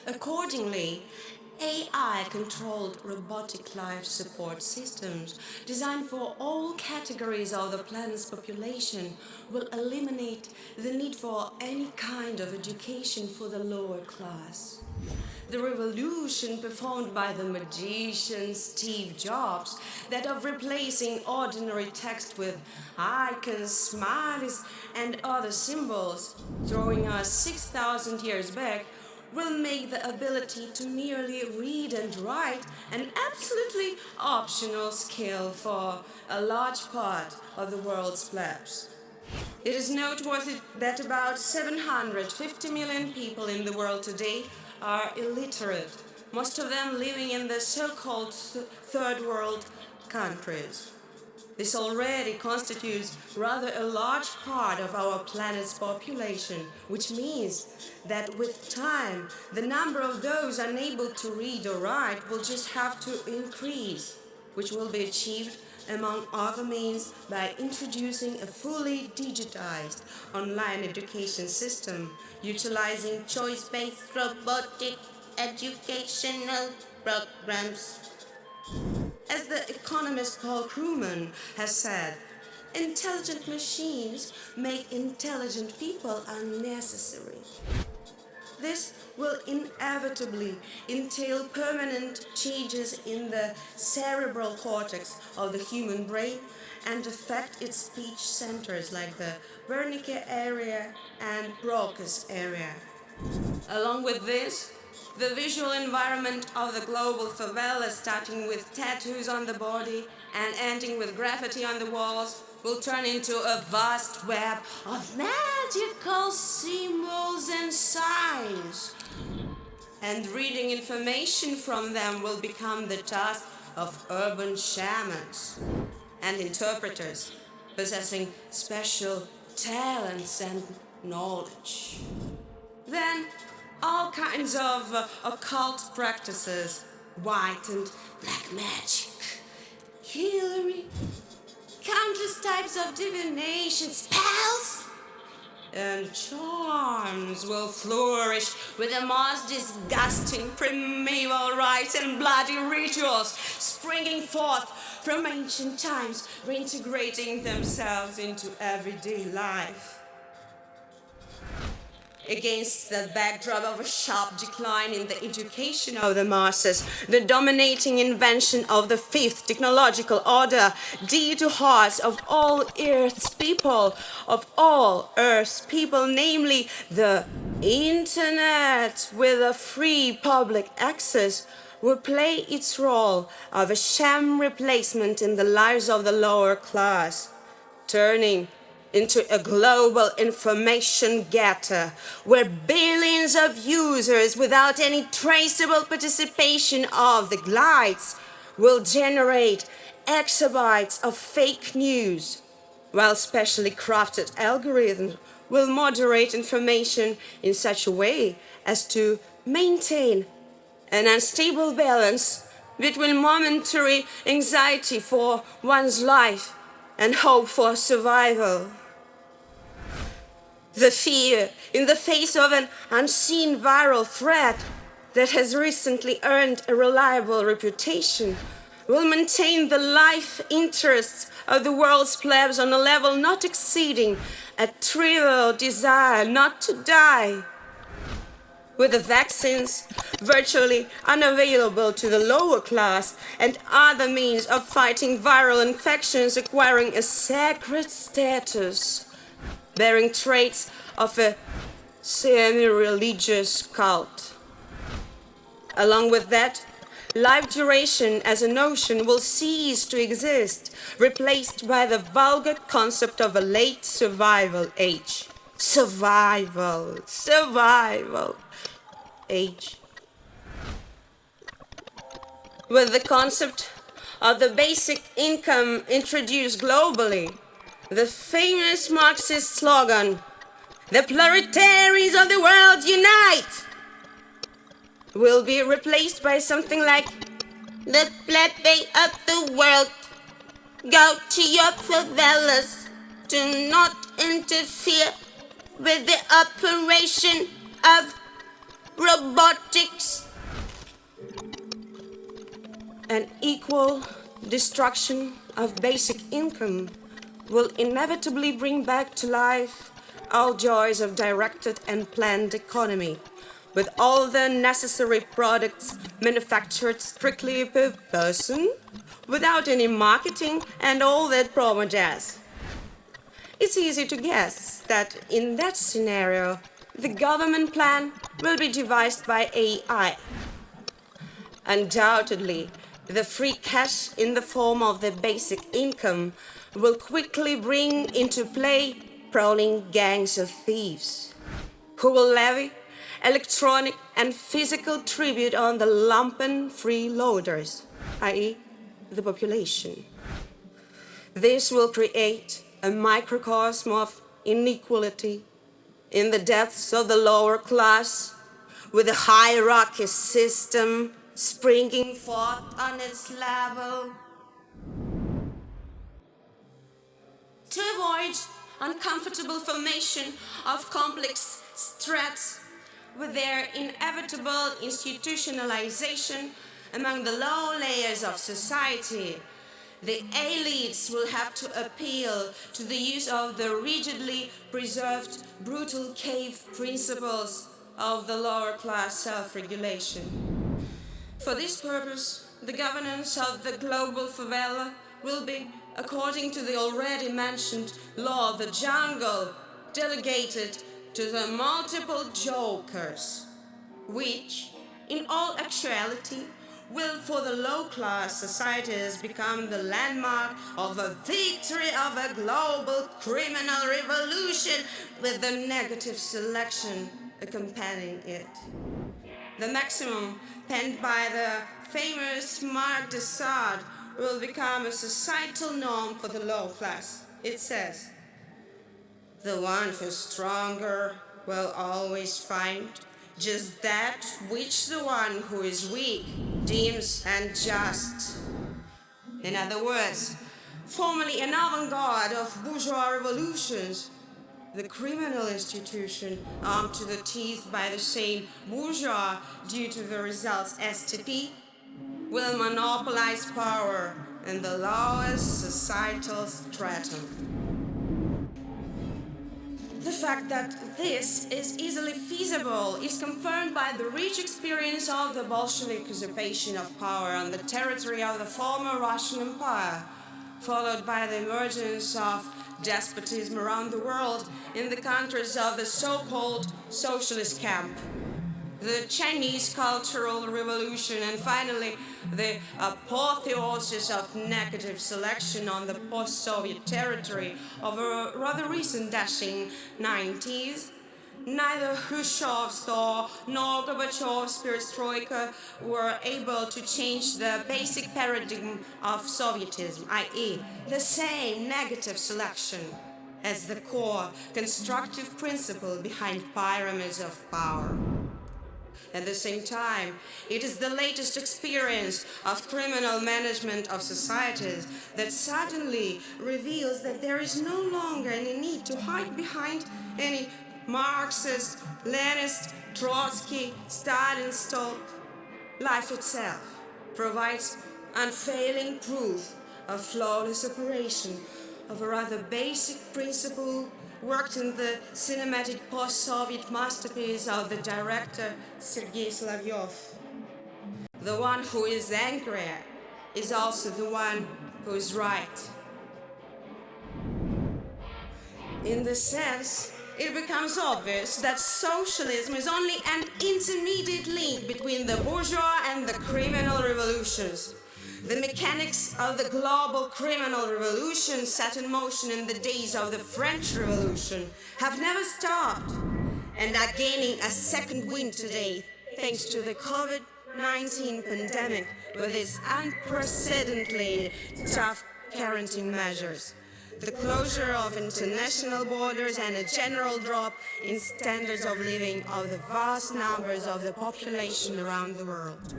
Accordingly, AI-controlled robotic life support systems designed for all categories of the planet's population will eliminate the need for any kind of education for the lower class. The revolution performed by the magician Steve Jobs, that of replacing ordinary text with icons, smileys, and other symbols, throwing us 6,000 years back, will make the ability to merely read and write an absolutely optional skill for a large part of the world's plebs. It is noteworthy that about 750 million people in the world today are illiterate, most of them living in the so-called third world countries. This already constitutes rather a large part of our planet's population, which means that with time, the number of those unable to read or write will just have to increase, which will be achieved, among other means, by introducing a fully digitized online education system, utilizing choice-based robotic educational programs. As the economist Paul Krugman has said, intelligent machines make intelligent people unnecessary. This will inevitably entail permanent changes in the cerebral cortex of the human brain and affect its speech centers like the Wernicke area and Broca's area. Along with this, the visual environment of the global favela, starting with tattoos on the body and ending with graffiti on the walls, will turn into a vast web of magical symbols and signs. And reading information from them will become the task of urban shamans and interpreters possessing special talents and knowledge. Then, all kinds of occult practices, white and black magic, healing, countless types of divination, spells, and charms will flourish with the most disgusting primeval rites and bloody rituals springing forth from ancient times, reintegrating themselves into everyday life. Against the backdrop of a sharp decline in the education of the masses, the dominating invention of the fifth technological order, dear to hearts of all Earth's people, namely the Internet with a free public access, will play its role of a sham replacement in the lives of the lower class, turning into a global information getter where billions of users without any traceable participation of the elites will generate exabytes of fake news, while specially crafted algorithms will moderate information in such a way as to maintain an unstable balance between momentary anxiety for one's life and hope for survival. The fear in the face of an unseen viral threat that has recently earned a reliable reputation will maintain the life interests of the world's plebs on a level not exceeding a trivial desire not to die. With the vaccines virtually unavailable to the lower class and other means of fighting viral infections acquiring a sacred status, bearing traits of a semi-religious cult. Along with that, life duration as a notion will cease to exist, replaced by the vulgar concept of a late survival age. Survival age. With the concept of the basic income introduced globally, the famous Marxist slogan, "The proletarians of the world unite," will be replaced by something like, "The plebe of the world, go to your favelas, do not interfere with the operation of robotics, and equal destruction of basic income will inevitably bring back to life all joys of directed and planned economy, with all the necessary products manufactured strictly per person, without any marketing and all that promo jazz. It's easy to guess that in that scenario, the government plan will be devised by AI. Undoubtedly, the free cash in the form of the basic income will quickly bring into play prowling gangs of thieves who will levy electronic and physical tribute on the lumpen freeloaders, i.e., the population. This will create a microcosm of inequality in the depths of the lower class, with a hierarchy system springing forth on its level. To avoid uncomfortable formation of complex threats with their inevitable institutionalization among the low layers of society, the elites will have to appeal to the use of the rigidly preserved brutal cave principles of the lower class self-regulation. For this purpose, the governance of the global favela will be, according to the already mentioned law of the jungle, delegated to the multiple jokers, which, in all actuality, will for the low-class societies become the landmark of a victory of a global criminal revolution with the negative selection accompanying it. The maximum penned by the famous Marc de Sade will become a societal norm for the low class. It says, "The one who's stronger will always find just that which the one who is weak deems unjust." In other words, formerly an avant-garde of bourgeois revolutions, the criminal institution, armed to the teeth by the same bourgeois due to the results STP, will monopolize power in the lowest societal stratum. The fact that this is easily feasible is confirmed by the rich experience of the Bolshevik usurpation of power on the territory of the former Russian Empire, followed by the emergence of despotism around the world in the countries of the so-called socialist camp, the Chinese Cultural Revolution, and finally the apotheosis of negative selection on the post-Soviet territory of a rather recent dashing 90s. Neither Khrushchev's nor Gorbachev's perestroika were able to change the basic paradigm of Sovietism, i.e., the same negative selection, as the core constructive principle behind pyramids of power. At the same time, it is the latest experience of criminal management of societies that suddenly reveals that there is no longer any need to hide behind any Marxist, Leninist, Trotsky, Stalin style. Life itself provides unfailing proof of flawless operation of a rather basic principle worked in the cinematic post-Soviet masterpiece of the director Sergei Slavyev. The one who is angry is also the one who is right. In this sense, it becomes obvious that socialism is only an intermediate link between the bourgeois and the criminal revolutions. The mechanics of the global criminal revolution set in motion in the days of the French Revolution have never stopped and are gaining a second wind today thanks to the COVID-19 pandemic with its unprecedentedly tough quarantine measures, the closure of international borders, and a general drop in standards of living of the vast numbers of the population around the world.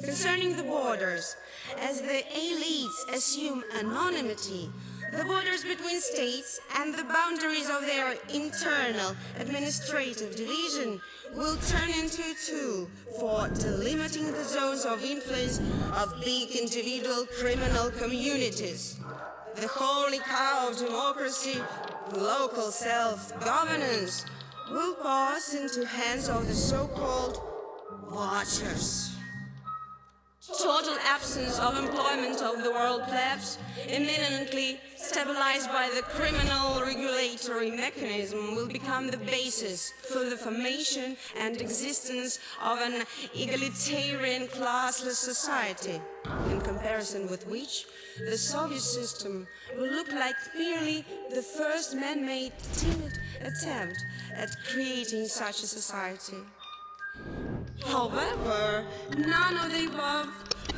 Concerning the borders, as the elites assume anonymity, The borders between states and the boundaries of their internal administrative division will turn into a tool for delimiting the zones of influence of big individual criminal communities. The holy cow of democracy, local self-governance, will pass into hands of the so-called watchers. Total absence of employment of the world plebs, imminently stabilized by the criminal regulatory mechanism, will become the basis for the formation and existence of an egalitarian classless society, in comparison with which the Soviet system will look like merely the first man-made timid attempt at creating such a society. However, none of the above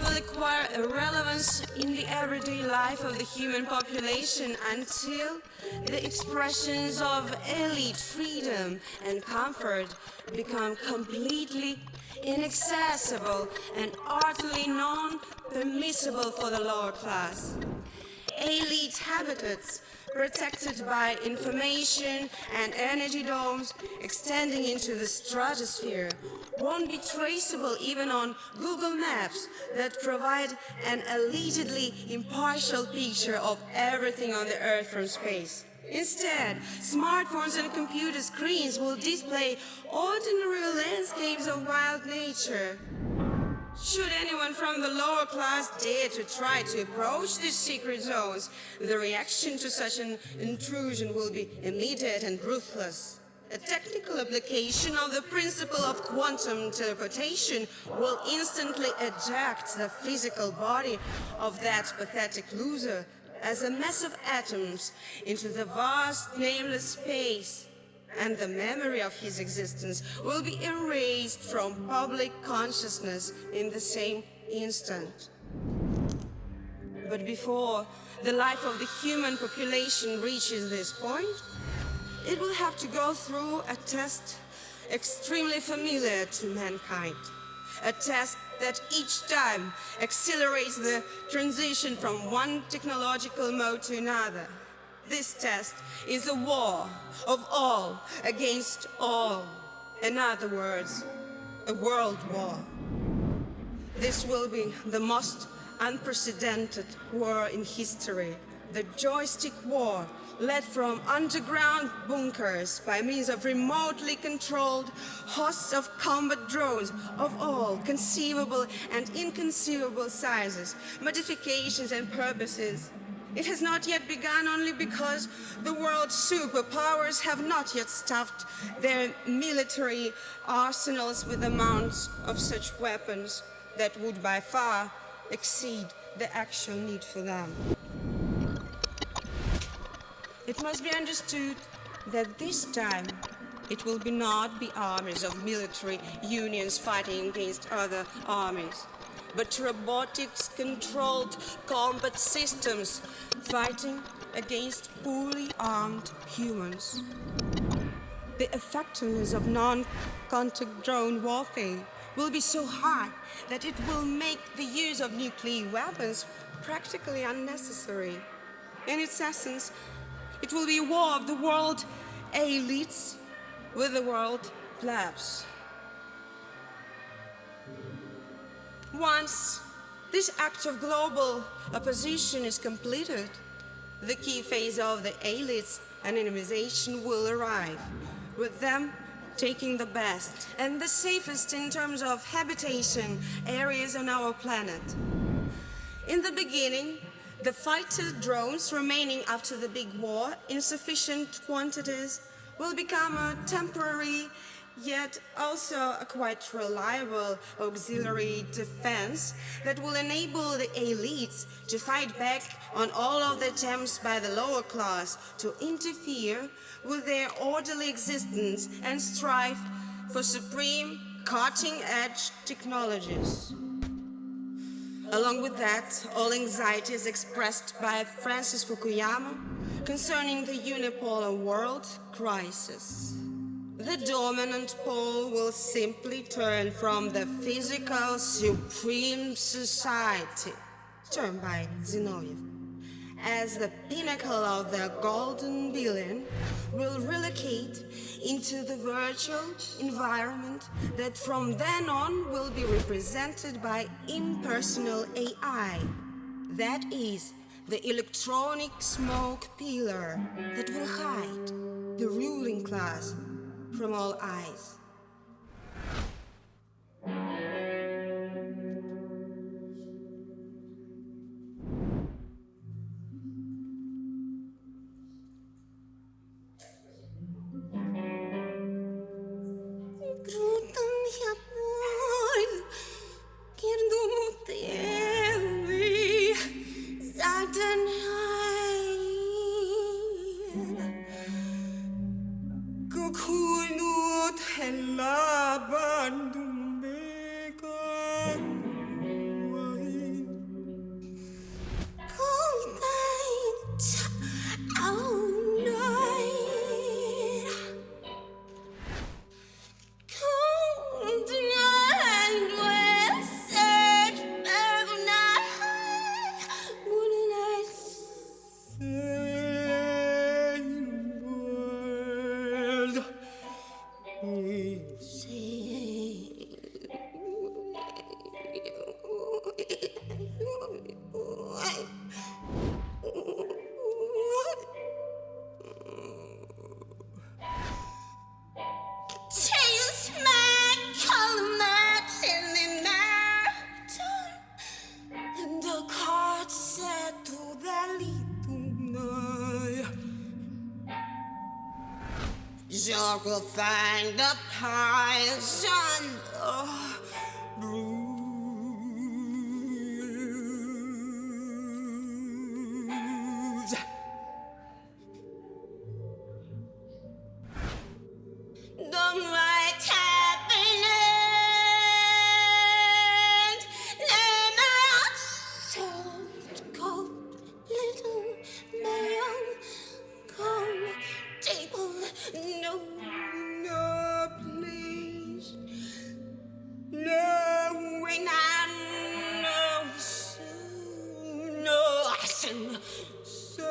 will acquire a relevance in the everyday life of the human population until the expressions of elite freedom and comfort become completely inaccessible and utterly non-permissible for the lower class. Elite habitats protected by information and energy domes extending into the stratosphere won't be traceable even on Google Maps that provide an allegedly impartial picture of everything on the Earth from space. Instead, smartphones and computer screens will display ordinary landscapes of wild nature. Should anyone from the lower class dare to try to approach these secret zones, the reaction to such an intrusion will be immediate and ruthless. A technical application of the principle of quantum teleportation will instantly eject the physical body of that pathetic loser as a mass of atoms into the vast nameless space, and the memory of his existence will be erased from public consciousness in the same instant. But before the life of the human population reaches this point, it will have to go through a test extremely familiar to mankind. A test that each time accelerates the transition from one technological mode to another. This test is a war of all against all. In other words, a world war. This will be the most unprecedented war in history. The joystick war, led from underground bunkers by means of remotely controlled hosts of combat drones of all conceivable and inconceivable sizes, modifications and purposes. It has not yet begun only because the world's superpowers have not yet stuffed their military arsenals with amounts of such weapons that would by far exceed the actual need for them. It must be understood that this time it will not be armies of military unions fighting against other armies, but robotics-controlled combat systems fighting against poorly armed humans. The effectiveness of non-contact drone warfare will be so high that it will make the use of nuclear weapons practically unnecessary. In its essence, it will be a war of the world elites with the world plebs. Once this act of global opposition is completed, the key phase of the elites' anonymization will arrive, with them taking the best and the safest in terms of habitation areas on our planet. In the beginning, the fighter drones remaining after the big war in sufficient quantities will become a temporary yet also a quite reliable auxiliary defense that will enable the elites to fight back on all of the attempts by the lower class to interfere with their orderly existence and strive for supreme cutting-edge technologies. Along with that, all anxieties expressed by Francis Fukuyama concerning the unipolar world crisis. The dominant pole will simply turn from the physical supreme society, termed by Zinoviev, as the pinnacle of the golden billion, will relocate into the virtual environment that from then on will be represented by impersonal AI. That is, the electronic smoke pillar that will hide the ruling class from all eyes. Jock will find the poison bruise. Don't write happening. Never soft, cold, little man, come, table. No, please. No, when I know soon, no, I soon, so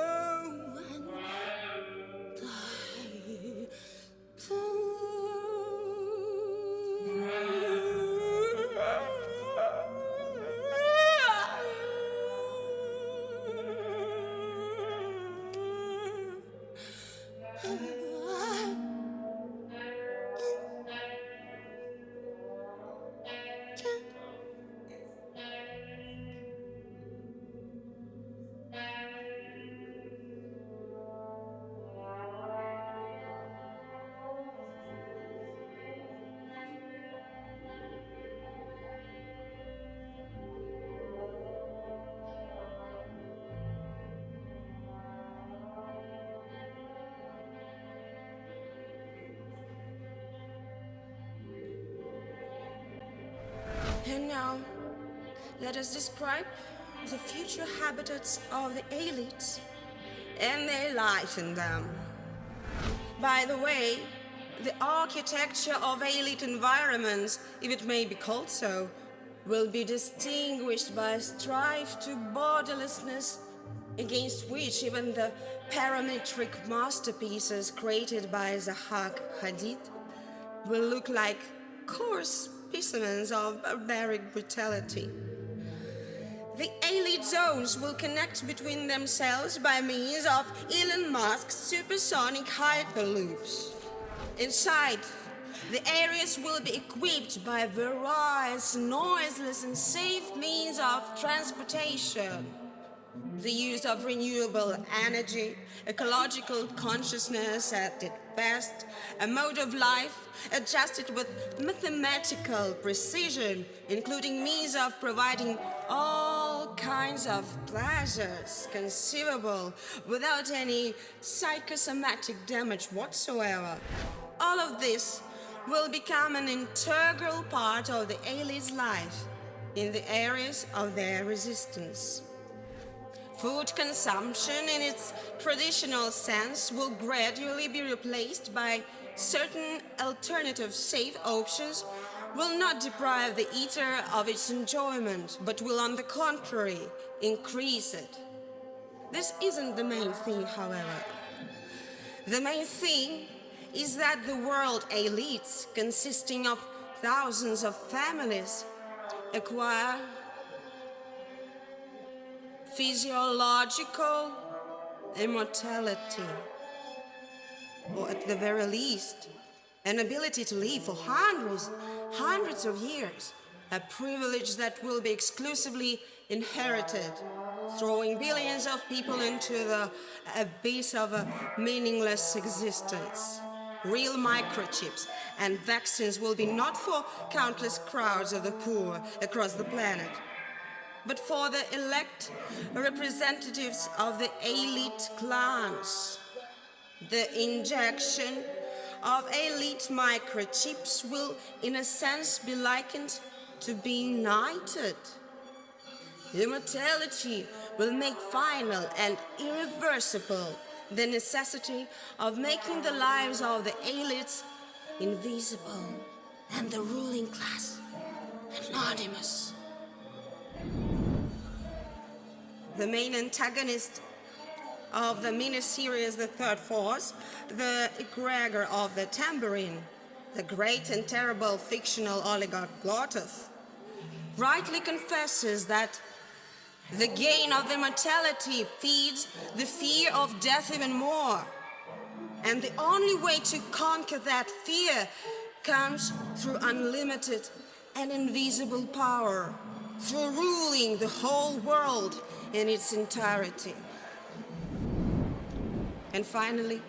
And now, let us describe the future habitats of the elites and their life in them. By the way, the architecture of elite environments, if it may be called so, will be distinguished by a strive to borderlessness, against which even the parametric masterpieces created by Zaha Hadid will look like coarse specimens of barbaric brutality. The elite zones will connect between themselves by means of Elon Musk's supersonic hyperloops. Inside, the areas will be equipped by various noiseless and safe means of transportation. The use of renewable energy, ecological consciousness at its best, a mode of life adjusted with mathematical precision, including means of providing all kinds of pleasures conceivable without any psychosomatic damage whatsoever. All of this will become an integral part of the elite's life in the areas of their resistance. Food consumption in its traditional sense will gradually be replaced by certain alternative safe options will not deprive the eater of its enjoyment, but will on the contrary increase it. This isn't the main thing, however. The main thing is that the world elites, consisting of thousands of families, acquire physiological immortality, or at the very least, an ability to live for hundreds of years, a privilege that will be exclusively inherited, throwing billions of people into the abyss of a meaningless existence. Real microchips and vaccines will be not for countless crowds of the poor across the planet, but for the elect representatives of the elite clans. The injection of elite microchips will, in a sense, be likened to being knighted. Immortality will make final and irreversible the necessity of making the lives of the elites invisible and the ruling class anonymous. The main antagonist of the miniseries The Third Force, the egregor of the tambourine, the great and terrible fictional oligarch Glotov, rightly confesses that the gain of immortality feeds the fear of death even more. And the only way to conquer that fear comes through unlimited and invisible power, through ruling the whole world in its entirety. And finally,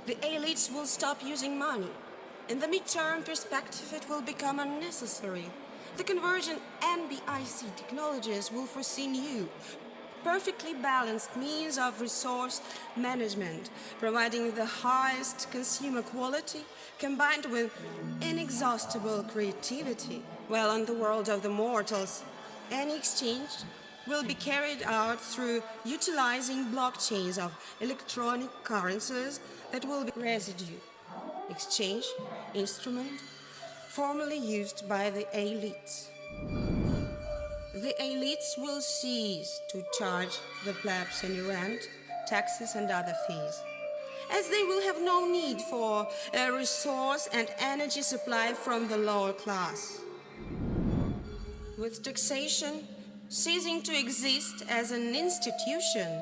the elites will stop using money. In the mid-term perspective, it will become unnecessary. The convergent NBIC technologies will foresee new, perfectly balanced means of resource management, providing the highest consumer quality combined with inexhaustible creativity. While in the world of the mortals, any exchange will be carried out through utilizing blockchains of electronic currencies that will be residue, exchange, instrument, formerly used by the elites. The elites will cease to charge the plebs any rent, taxes and other fees, as they will have no need for a resource and energy supply from the lower class. With taxation ceasing to exist as an institution,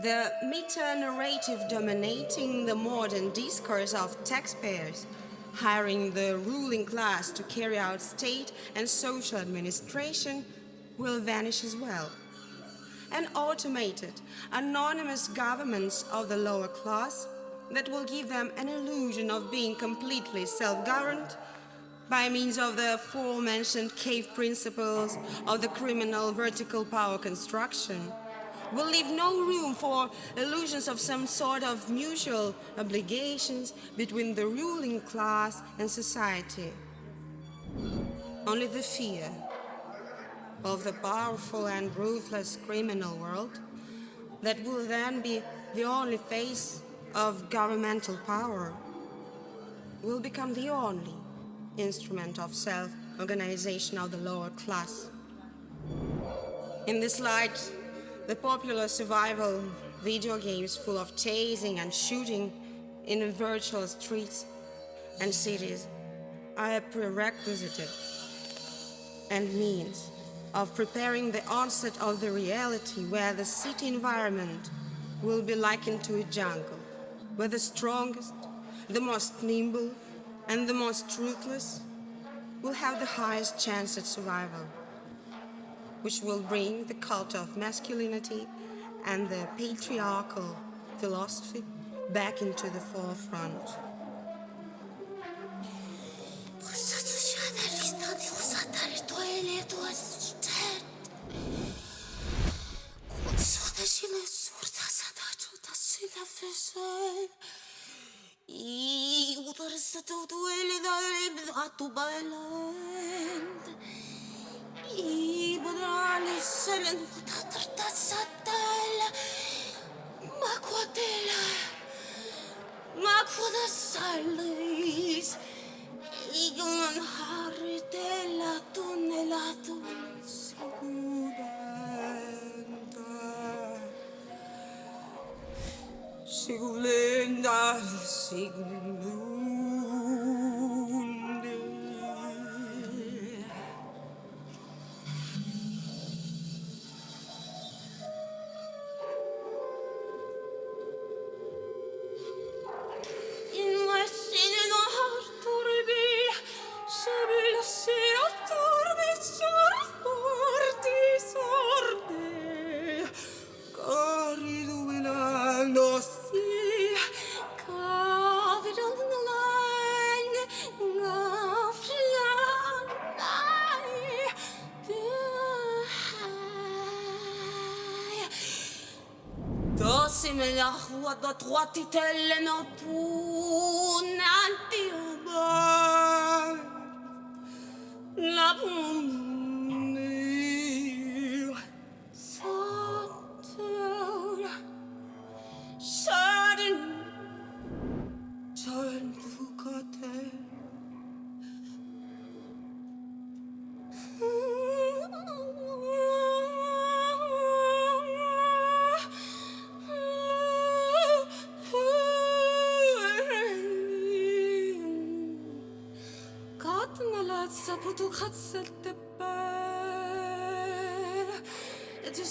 the meta-narrative dominating the modern discourse of taxpayers, hiring the ruling class to carry out state and social administration, will vanish as well. And automated, anonymous governments of the lower class that will give them an illusion of being completely self-governed by means of the aforementioned cave principles of the criminal vertical power construction, will leave no room for illusions of some sort of mutual obligations between the ruling class and society. Only the fear of the powerful and ruthless criminal world that will then be the only face of governmental power will become the only instrument of self-organization of the lower class. In this light, the popular survival video games full of chasing and shooting in virtual streets and cities are a prerequisite and means of preparing the onset of the reality where the city environment will be likened to a jungle, where the strongest, the most nimble, and the most ruthless will have the highest chance at survival, which will bring the cult of masculinity and the patriarchal philosophy back into the forefront. I udarsa tu duele da tu bailend. I bodrali selen ta satala. Maquatela. Maquada salis. Igon haritela tunela tu segunda. Sigulenda, Sigulunde. In my sin heart turbil, Sabil sea turbil, sorforti sorte. Carido velando si, cavido nell'agne, Dosi me la rua da trois titelle no punanti ubar. La punni Satura Sudden Turn to Cote Saputo katsette bär. Det är